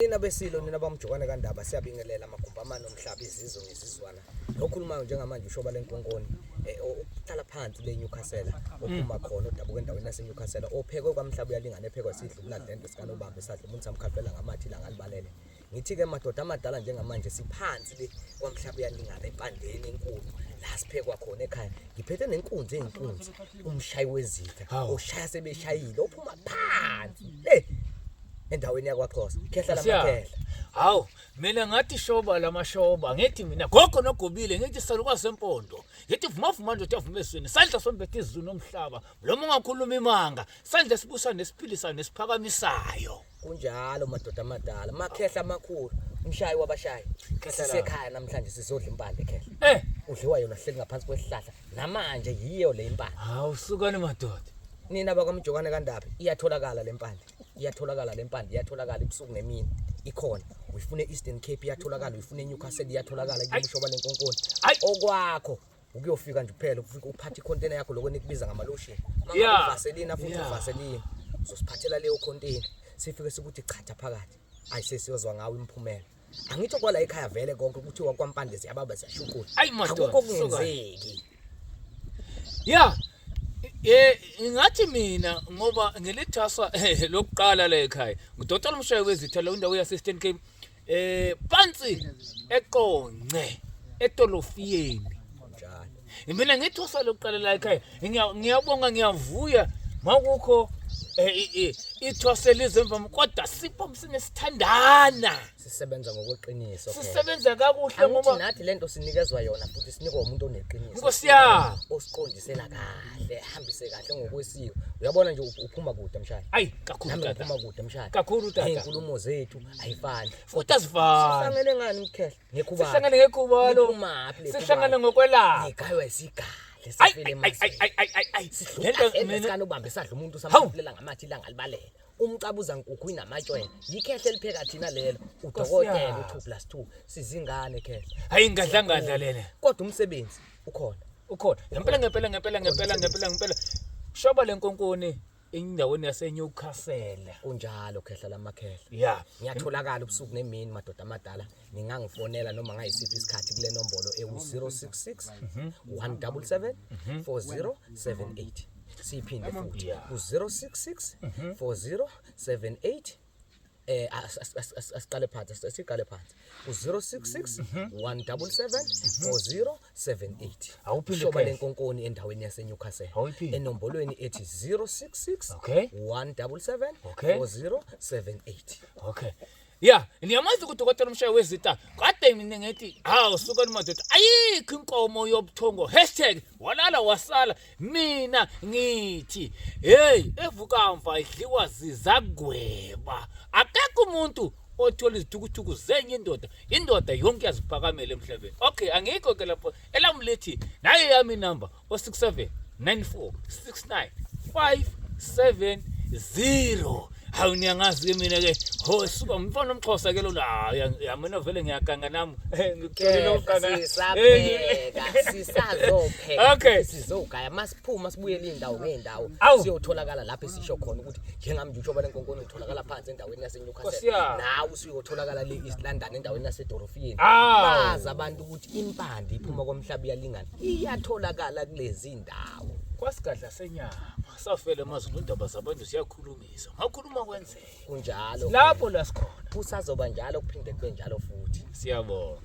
Nina besilo nina bamjokane kaNdaba siyabingelela amagumbamano omhlaba izizwe ngezizwana lokhulumayo njengamanje uShobalenkonkoni ohlala phansi leNewcastle ophuma khona odabuka endaweni yaseNewcastle ophekwe kwaMhlaba uyalingana ephekwa sidla ubuladlende sikanobamba esadla umuntu samkhaphela ngamathi la ngalibalele ngithi ke madoda amadala njengamanje siphansi le kwaMhlaba uyalingana empandeni enkulu la siphekwa khona ekhaya ngiphethe nenkunzi eyinkunzi Mshayiwezitha oshaya sebeshayile ophuma phansi endaweni yakwaXhosa khehla lamakhehla hawu mina ngathi shoba lamashoba ngithi mina gogo nogobile ngithi saluka sempondo ngithi vuma nje uyavume esweni sandla sombethe izulu nomhlaba noma ungakhuluma imanga sandla sibusa nesiphilisa nesiphakamisayo kunjalo madoda amadala makhehla amakhulu umshayi wabashayi sisekhaya namhlanje sizodla impande khehla udliwa yona hleli ngaphansi kwesihlahla namanje yiyo le impande hawu sukani madoda nina bakamjokane kaNdaba iyatholakala lempande iyatholakala ibusuku nemini ikhona uyifune Eastern Cape iyatholakala uyifune Newcastle iyatholakala kuMshobalenkonkoni okwakho ukuyofika nje kuphela ufika uphatha icontainer yakho lokho nikubiza ngamaloshini mama Vaseline futhi Vaseline uzosiphathela leyo container sifike sikuthi chatha phakathi ayisesiyozwa ngawe imphumela angitho kwala ekhaya vele konke kuthiwa kwampande siyababa siyashukula akukho kungenzeki ngathi mina ngoba ngelithasa lokuqala la ekhaya ngidokotela Mshayiwezitha la indawo yaseSeastern Cape phansi eqonce etolofiyeni njalo mina ngithwasa lokuqala la ekhaya ngiyabonga ngiyavuya makukho ithwasela izemva kodwa sipho msinesithandana sisebenza ngokweqiniso sisebenza kakuhle ngoba nathi lento sinikezwa yona futhi sinikwa umuntu oneqiniso nkosiyami osiqondisela kahle hambise kahle ngokwesiko uyabona nje uphuma kude mshaya kakhulu tata uphuma kude mshaya kakhulu tata inkulumo zethu ayifani futhi azifani sihlangene ngani mkhehla ngekhubalo sihlangene ngekhubalo sihlangene ngokwelapha ikhayiwa isigale sifile manje lento mina kanobamba esadla umuntu samhlelela ngamathi la ngalibalele umcabuza nkukhu inamatshwele yikhehle lipheka thina lelo udokotela u2+2 sizingane khehla hayi ngadla lele kodwa umsebenzi ukhona ngempela Shobalenkonkoni endaweni yaseNewcastle kunjalo khehla lamakhehla ngiyatholakala ubusuku nemini madoda amadala ningangifonela noma ngayisiphi isikhathi kule nombolo ewu066 177 4078 siphinde futhi u066 4078 asiqale phansi u066 177 4078 Shobalenkonkoni endaweni yaseNewcastle enombolweni ethi 066 177 4078 niyamazi ukuthi udokotela Mshayiwezitha kade mina ngithi hawu sukani madoda ayikho inkomo yobuthongo #walala wasala mina ngithi evukamva idliwa zizagweba akekho umuntu othola izithukuthukU zenye indoda yonke yaziphakamela emhlabeni angikho ke lapho elamlethi naye yami number 67 94 69 570 hawu niyangazi ke mina ke suka mfana omXhosa ke lona mina vele ngiyaganga nami ngicela ukuganga sisazopheka sizogaya masiphuma sibuyele indawo ngeendawo siyotholakala lapho esisho khona ukuthi njengami nje uShobalenkonkoni utholakala phansi endaweni yaseNewcastle nawe usuyotholakala le East London endaweni yaseDorofiyeni baza abantu ukuthi impande iphuma kwaMhlaba iyalingana iyatholakala kulezi indawo kwasigadla senyama safela amazulu indaba zabantu siyakhulumisa ngakhuluma kwenzeka kunjalo lapho la sikhona kusazoba njalo kuphinde kube njalo futhi siyabonga